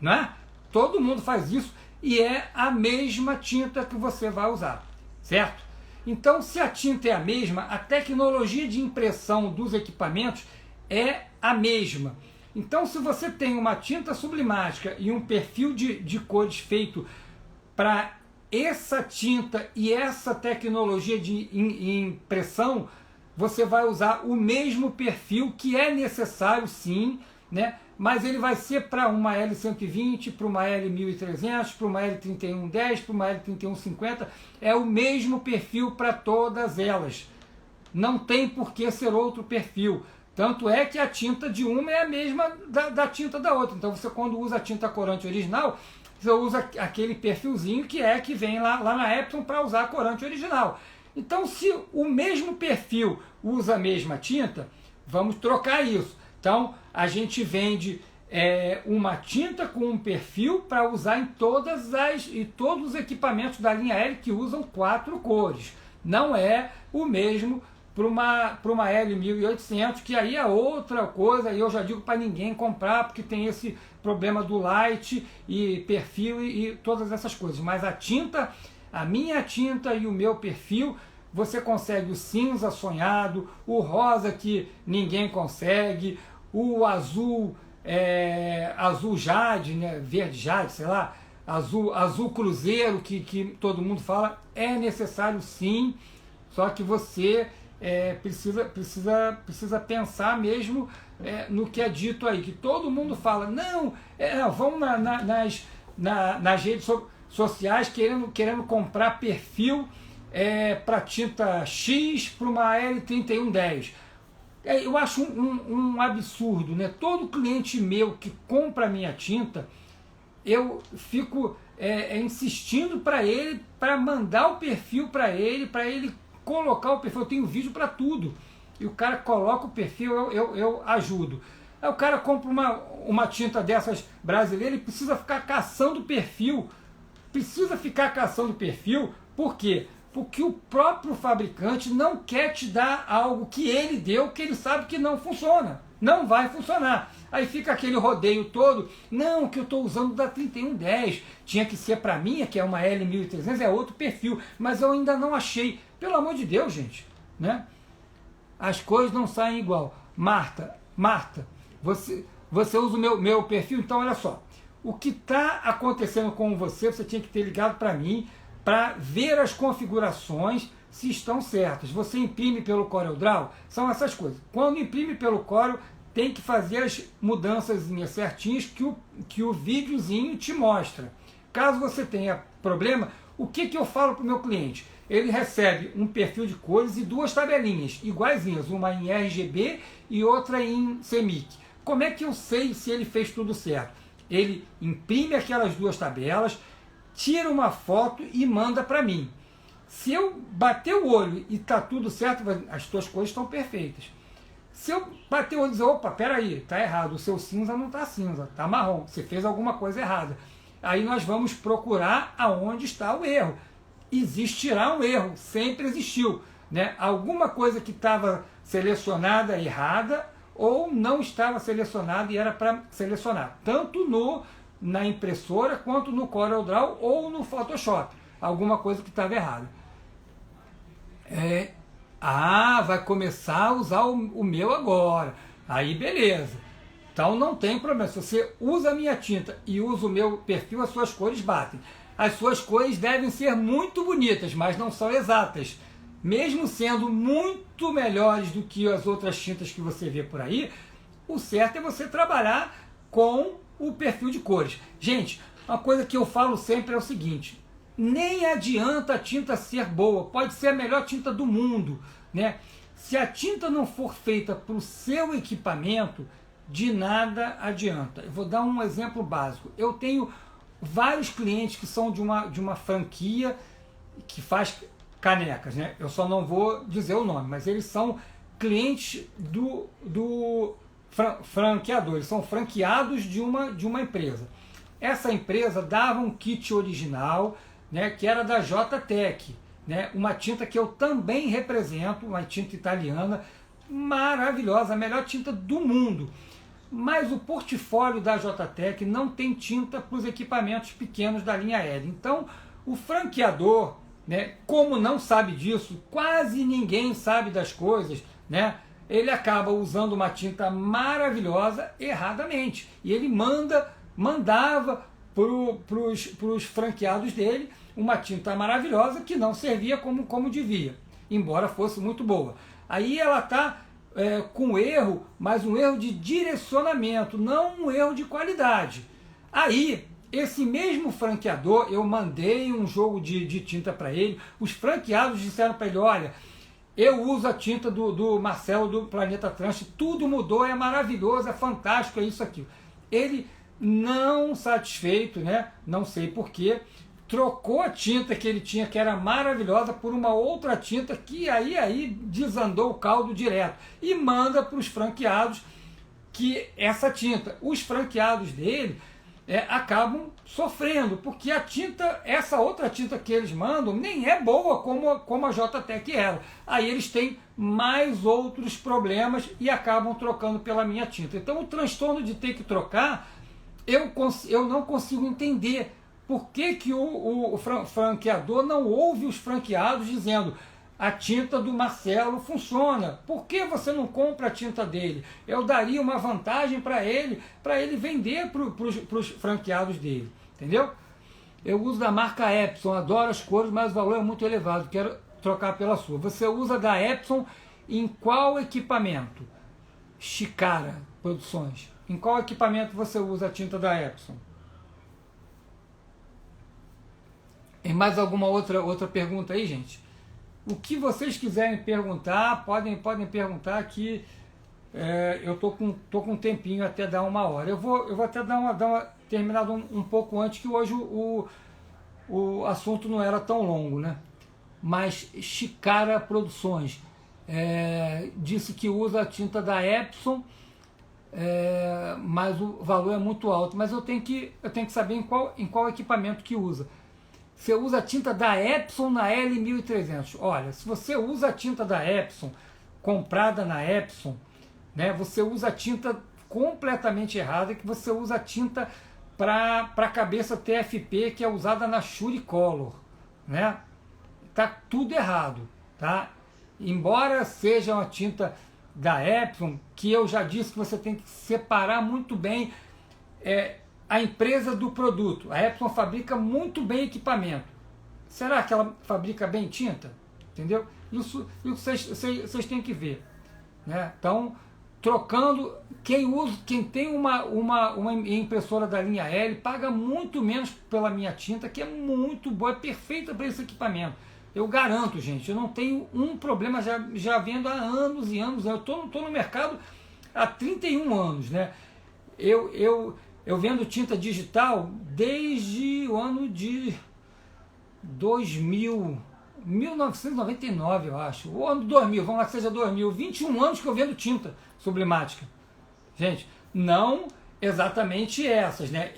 não é? Todo mundo faz isso e é a mesma tinta que você vai usar, certo? Então, se a tinta é a mesma, a tecnologia de impressão dos equipamentos é a mesma. Então, se você tem uma tinta sublimática e um perfil de cores feito para essa tinta e essa tecnologia de impressão, você vai usar o mesmo perfil, que é necessário sim, né? Mas ele vai ser para uma L120, para uma L1300, para uma L3110, para uma L3150, é o mesmo perfil para todas elas. Não tem por que ser outro perfil. Tanto é que a tinta de uma é a mesma da tinta da outra. Então você, quando usa a tinta corante original, você usa aquele perfilzinho que vem lá na Epson para usar a corante original. Então, se o mesmo perfil usa a mesma tinta, vamos trocar isso. Então, a gente vende uma tinta com um perfil para usar em todos os equipamentos da linha L que usam 4 cores. Não é o mesmo para uma L1800, que aí é outra coisa, e eu já digo para ninguém comprar, porque tem esse problema do light e perfil e todas essas coisas. Mas a minha tinta e o meu perfil, você consegue o cinza sonhado, o rosa que ninguém consegue, o azul, azul jade, né, verde jade, sei lá, azul cruzeiro, que todo mundo fala. É necessário sim, só que você precisa pensar mesmo no que é dito aí, que todo mundo fala, não, vamos nas redes sociais querendo comprar perfil para tinta X para uma L3110. Eu acho um absurdo, né? Todo cliente meu que compra a minha tinta, eu fico insistindo para ele, para mandar o perfil para ele colocar o perfil. Eu tenho vídeo para tudo, e o cara coloca o perfil, eu ajudo. Aí o cara compra uma tinta dessas brasileiras, ele precisa ficar caçando perfil, por quê? Porque o próprio fabricante não quer te dar algo que ele deu, que ele sabe que não funciona, não vai funcionar. Aí fica aquele rodeio todo, não, que eu estou usando da 3110, tinha que ser para mim, que é uma L1300, é outro perfil, mas eu ainda não achei. Pelo amor de Deus, gente, né? As coisas não saem igual. Marta, você usa o meu perfil, então olha só, o que está acontecendo com você tinha que ter ligado para mim, para ver as configurações se estão certas. Você imprime pelo CorelDRAW, são essas coisas. Quando imprime pelo Corel, tem que fazer as mudanças certinhas que o videozinho te mostra. Caso você tenha problema, o que eu falo para o meu cliente? Ele recebe um perfil de cores e 2 tabelinhas iguaizinhas, uma em RGB e outra em CMYK. Como é que eu sei se ele fez tudo certo? Ele imprime aquelas 2 tabelas, tira uma foto e manda para mim. Se eu bater o olho e está tudo certo, as tuas cores estão perfeitas. Se eu bater o olho e dizer, opa, peraí, está errado, o seu cinza não está cinza, está marrom, você fez alguma coisa errada. Aí nós vamos procurar aonde está o erro. Existirá um erro, sempre existiu, né? Alguma coisa que estava selecionada errada ou não estava selecionada e era para selecionar, tanto na impressora quanto no CorelDRAW ou no Photoshop, alguma coisa que estava errada. Vai começar a usar o meu agora, aí beleza. Então não tem problema, se você usa a minha tinta e usa o meu perfil, as suas cores batem. As suas cores devem ser muito bonitas, mas não são exatas. Mesmo sendo muito melhores do que as outras tintas que você vê por aí, o certo é você trabalhar com o perfil de cores. Gente, uma coisa que eu falo sempre é o seguinte, nem adianta a tinta ser boa, pode ser a melhor tinta do mundo, né? Se a tinta não for feita para o seu equipamento, de nada adianta. Eu vou dar um exemplo básico. Eu tenho vários clientes que são de uma franquia que faz canecas, né? Eu só não vou dizer o nome, mas eles são clientes do franqueador, eles são franqueados de uma empresa. Essa empresa dava um kit original, né, que era da JTEC, né, uma tinta que eu também represento, uma tinta italiana maravilhosa, a melhor tinta do mundo. Mas o portfólio da JTEC não tem tinta para os equipamentos pequenos da linha L. Então, o franqueador, né, como não sabe disso, quase ninguém sabe das coisas, né, ele acaba usando uma tinta maravilhosa erradamente. E ele mandava para os franqueados dele uma tinta maravilhosa que não servia como devia, embora fosse muito boa. Aí ela está com erro, mas um erro de direcionamento, não um erro de qualidade. Aí, esse mesmo franqueador, eu mandei um jogo de tinta para ele, os franqueados disseram para ele, olha, eu uso a tinta do Marcelo do Planeta Trans, tudo mudou, é maravilhoso, é fantástico, é isso aqui. Ele, não satisfeito, né? Não sei porquê, trocou a tinta que ele tinha, que era maravilhosa, por uma outra tinta que aí desandou o caldo direto. E manda para os franqueados que essa tinta. Os franqueados dele acabam sofrendo, porque a tinta, essa outra tinta que eles mandam, nem é boa como a JTEC era. Aí eles têm mais outros problemas e acabam trocando pela minha tinta. Então o transtorno de ter que trocar, eu não consigo entender por que o franqueador não ouve os franqueados dizendo a tinta do Marcelo funciona. Por que você não compra a tinta dele? Eu daria uma vantagem para ele vender para os franqueados dele. Entendeu? Eu uso da marca Epson, adoro as cores, mas o valor é muito elevado, quero trocar pela sua. Você usa da Epson em qual equipamento? Chicara Produções. Em qual equipamento você usa a tinta da Epson? Tem mais alguma outra pergunta aí, gente? O que vocês quiserem perguntar, podem perguntar que eu tô com um tempinho até dar 1 hora. Eu vou até dar uma terminado um pouco antes, que hoje o assunto não era tão longo, né? Mas Chicara Produções disse que usa a tinta da Epson, mas o valor é muito alto. Mas eu tenho que saber em qual equipamento que usa. Você usa a tinta da Epson na L1300. Olha, se você usa a tinta da Epson, comprada na Epson, né, você usa a tinta completamente errada, que você usa a tinta para a cabeça TFP, que é usada na Suricolor, né? Tá tudo errado, tá? Embora seja uma tinta da Epson, que eu já disse que você tem que separar muito bem a empresa do produto. A Epson fabrica muito bem equipamento. Será que ela fabrica bem tinta? Entendeu? Isso vocês têm que ver, né? Então, trocando, quem tem uma impressora da linha L paga muito menos pela minha tinta, que é muito boa, é perfeita para esse equipamento. Eu garanto, gente, eu não tenho um problema, já vendo há anos e anos. Eu tô no mercado há 31 anos, né? Eu vendo tinta digital desde o ano de 1999, eu acho. O ano 2000, vamos lá que seja 2000. 21 anos que eu vendo tinta sublimática. Gente, não exatamente essas, né?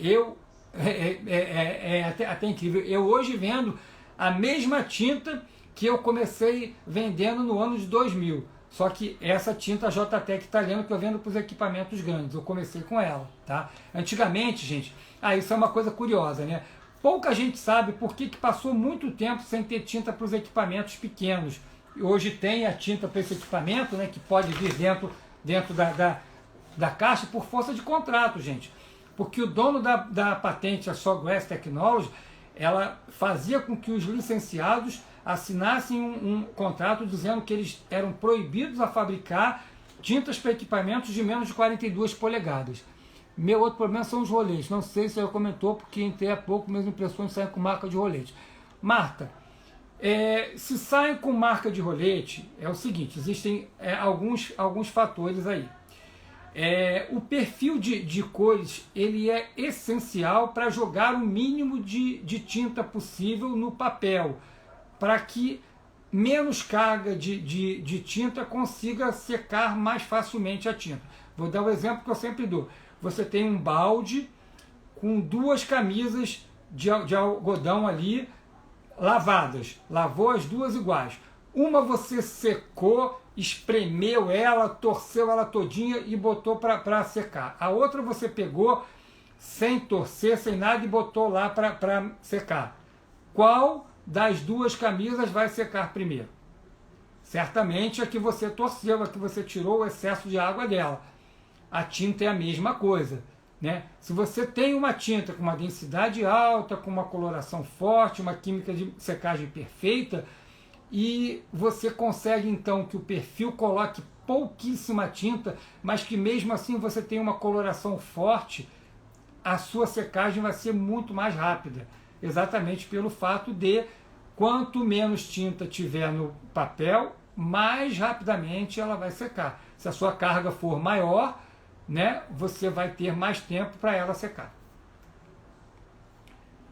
Até incrível. Eu hoje vendo a mesma tinta que eu comecei vendendo no ano de 2000. Só que essa tinta JTEC italiana que eu vendo para os equipamentos grandes, eu comecei com ela, tá? Antigamente, gente, isso é uma coisa curiosa, né? Pouca gente sabe por que passou muito tempo sem ter tinta para os equipamentos pequenos. Hoje tem a tinta para esse equipamento, né, que pode vir dentro da caixa por força de contrato, gente. Porque o dono da patente, a Sawgrass Technology, ela fazia com que os licenciados assinassem um contrato dizendo que eles eram proibidos a fabricar tintas para equipamentos de menos de 42 polegadas. Meu outro problema são os roletes. Não sei se ela comentou, porque entrei há pouco, minhas impressões saem com marca de rolete. Marta, se saem com marca de rolete, é o seguinte, existem alguns fatores aí. O perfil de cores, ele é essencial para jogar o mínimo de tinta possível no papel, para que menos carga de tinta consiga secar mais facilmente a tinta. Vou dar o exemplo que eu sempre dou. Você tem um balde com 2 camisas de algodão ali lavadas. Lavou as 2 iguais. Uma você secou, espremeu ela, torceu ela todinha e botou para secar. A outra você pegou sem torcer, sem nada e botou lá para secar. Qual das 2 camisas vai secar primeiro? Certamente a que você torceu, a que você tirou o excesso de água dela. A tinta é a mesma coisa, né? Se você tem uma tinta com uma densidade alta, com uma coloração forte, uma química de secagem perfeita, e você consegue então que o perfil coloque pouquíssima tinta, mas que mesmo assim você tem uma coloração forte, a sua secagem vai ser muito mais rápida, exatamente pelo fato de quanto menos tinta tiver no papel, mais rapidamente ela vai secar. Se a sua carga for maior, né, você vai ter mais tempo para ela secar.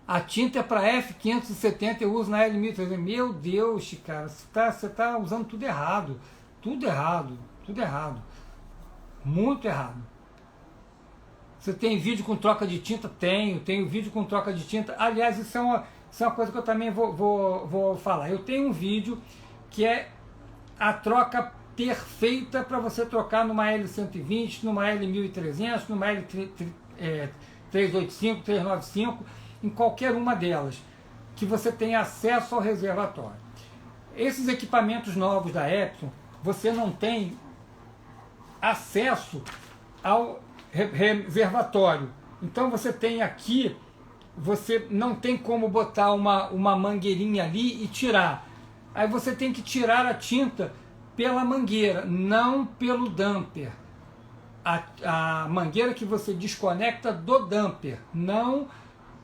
A tinta é para F570, eu uso na L1300. Meu Deus, cara, você tá usando tudo errado. Tudo errado, tudo errado. Muito errado. Você tem vídeo com troca de tinta? Tenho vídeo com troca de tinta. Aliás, isso é uma coisa que eu também vou falar. Eu tenho um vídeo que é a troca perfeita para você trocar numa L120, numa L1300, numa L385, 395, em qualquer uma delas, que você tem acesso ao reservatório. Esses equipamentos novos da Epson, você não tem acesso ao reservatório. Então você tem aqui, você não tem como botar uma mangueirinha ali e tirar. Aí você tem que tirar a tinta pela mangueira, não pelo damper. A mangueira que você desconecta do damper, não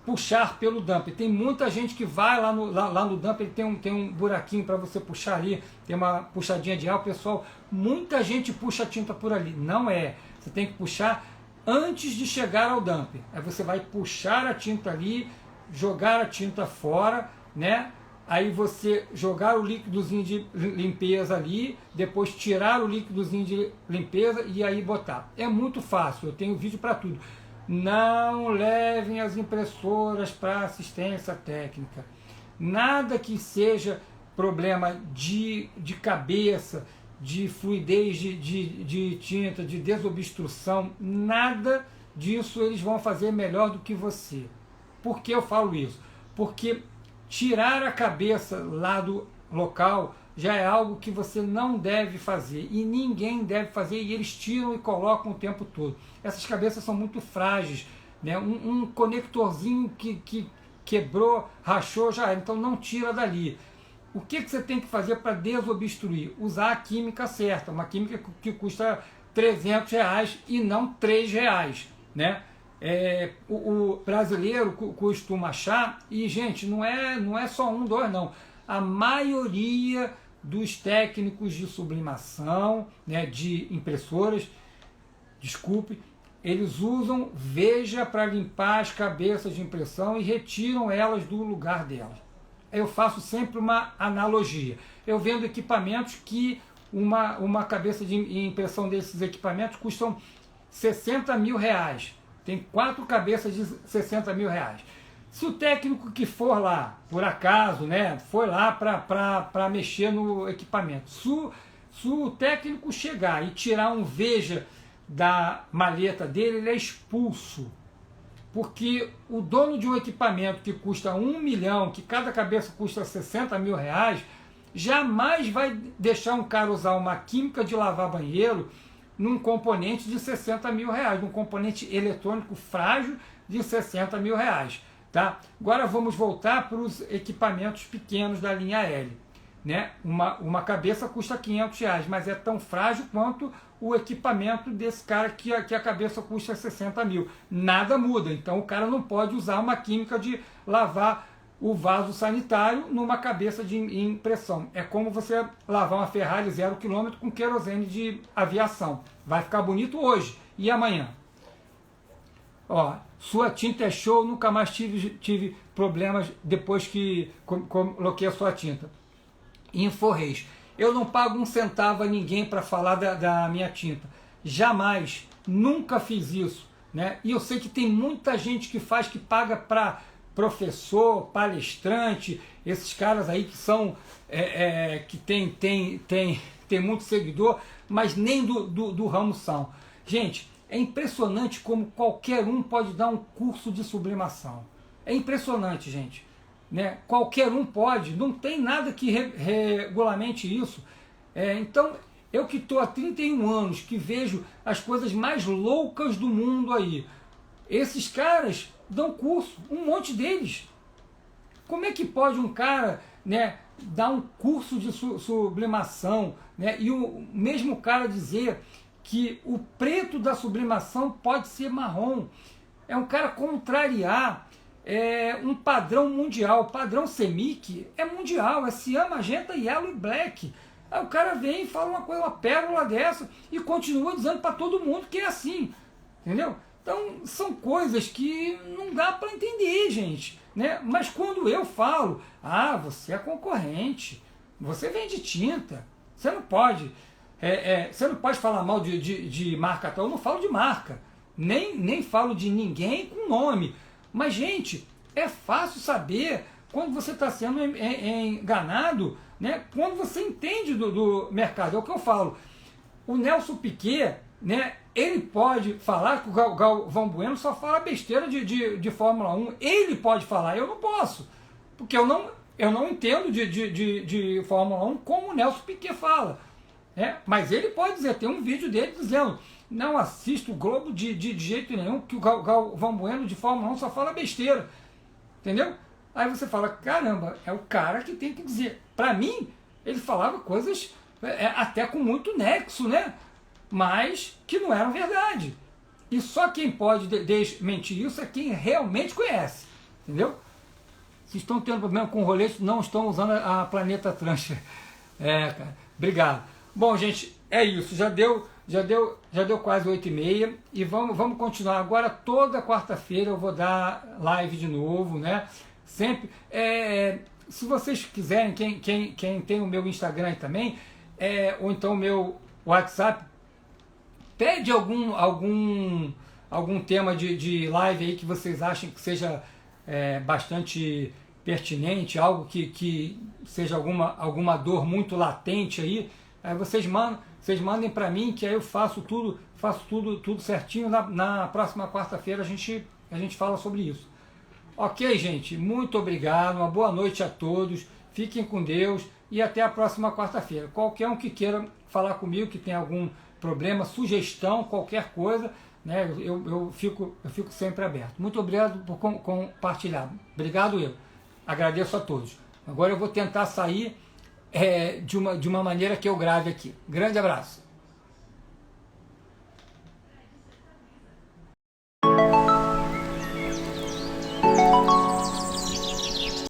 puxar pelo damper. Tem muita gente que vai lá no damper, ele tem um buraquinho para você puxar ali, tem uma puxadinha de ar, pessoal, muita gente puxa a tinta por ali. Não é, você tem que puxar antes de chegar ao damper. Aí você vai puxar a tinta ali, jogar a tinta fora, né? Aí você jogar o líquidozinho de limpeza ali, depois tirar o líquidozinho de limpeza e aí botar. É muito fácil, eu tenho vídeo para tudo. Não levem as impressoras para assistência técnica. Nada que seja problema de cabeça, de fluidez de tinta, de desobstrução, nada disso eles vão fazer melhor do que você. Por que eu falo isso? Porque tirar a cabeça lá do local já é algo que você não deve fazer e ninguém deve fazer, e eles tiram e colocam o tempo todo. Essas cabeças são muito frágeis, né? Um conectorzinho que quebrou, rachou, já era, então não tira dali. O que você tem que fazer para desobstruir? Usar a química certa, uma química que custa R$300 e não R$3, né? O brasileiro costuma achar, e gente, não é só um, dois, não. A maioria dos técnicos de sublimação, né, de impressoras, desculpe, eles usam Veja para limpar as cabeças de impressão e retiram elas do lugar delas. Eu faço sempre uma analogia. Eu vendo equipamentos que uma cabeça de impressão desses equipamentos custam R$60 mil. Tem 4 cabeças de R$60 mil. Se o técnico que for lá, por acaso, né, foi lá para mexer no equipamento, se o técnico chegar e tirar um Veja da maleta dele, ele é expulso. Porque o dono de um equipamento que custa R$1 milhão, que cada cabeça custa R$60 mil, jamais vai deixar um cara usar uma química de lavar banheiro num componente de R$60 mil, num componente eletrônico frágil de R$60 mil. Tá? Agora vamos voltar para os equipamentos pequenos da linha L. Né? Uma cabeça custa R$500, mas é tão frágil quanto o equipamento desse cara que a cabeça custa 60 mil. Nada muda, então o cara não pode usar uma química de lavar o vaso sanitário numa cabeça de impressão. É como você lavar uma Ferrari 0 km com querosene de aviação. Vai ficar bonito hoje e amanhã. Ó, sua tinta é show, nunca mais tive problemas depois que coloquei a sua tinta. InfoReis. Eu não pago um centavo a ninguém para falar da minha tinta. Jamais, nunca fiz isso. Né? E eu sei que tem muita gente que faz, que paga para professor, palestrante, esses caras aí que são, que tem muito seguidor, mas nem do ramo são. Gente, é impressionante como qualquer um pode dar um curso de sublimação. É impressionante, gente. Né? Qualquer um pode, não tem nada que regulamente isso. Então, eu que estou há 31 anos, que vejo as coisas mais loucas do mundo aí, esses caras dão curso, um monte deles. Como é que pode um cara né, dar um curso de sublimação, né, e o mesmo cara dizer que o preto da sublimação pode ser marrom. É um cara contrariar um padrão mundial. O padrão CMYK é mundial, é cian, magenta, yellow e black. Aí o cara vem e fala uma coisa, uma pérola dessa, e continua dizendo para todo mundo que é assim, entendeu? Então são coisas que não dá para entender, gente, né? Mas quando eu falo, você é concorrente, você vende tinta, você não pode, você não pode falar mal de marca tal. Eu não falo de marca, nem falo de ninguém com nome. Mas, gente, é fácil saber quando você está sendo enganado, né? Quando você entende do mercado. É o que eu falo. O Nelson Piquet, né, ele pode falar que o Galvão Bueno só fala besteira de Fórmula 1. Ele pode falar, eu não posso. Porque eu não entendo de Fórmula 1 como o Nelson Piquet fala. Mas ele pode dizer, tem um vídeo dele dizendo: não assisto o Globo de jeito nenhum, que o Galvão Bueno de Fórmula 1 só fala besteira. Entendeu? Aí você fala, caramba, é o cara que tem que dizer. Para mim, ele falava coisas até com muito nexo, né? Mas que não eram verdade. E só quem pode desmentir isso é quem realmente conhece. Entendeu? Se estão tendo problema com o rolete, não estão usando a Planeta Transfer. Cara. Obrigado. Bom, gente, é isso. Já deu quase 8h30 e vamos continuar. Agora toda quarta-feira eu vou dar live de novo, né? Sempre. Se vocês quiserem, quem tem o meu Instagram aí também, ou então o meu WhatsApp, pede algum tema de live aí que vocês achem que seja bastante pertinente, algo que seja alguma dor muito latente aí. Aí vocês mandem para mim, que aí eu faço tudo certinho. Na próxima quarta-feira a gente fala sobre isso. Ok, gente? Muito obrigado, uma boa noite a todos, fiquem com Deus e até a próxima quarta-feira. Qualquer um que queira falar comigo, que tem algum problema, sugestão, qualquer coisa, né, eu fico sempre aberto. Muito obrigado por compartilhar. Obrigado eu. Agradeço a todos. Agora eu vou tentar sair de uma maneira que eu grave aqui. Grande abraço.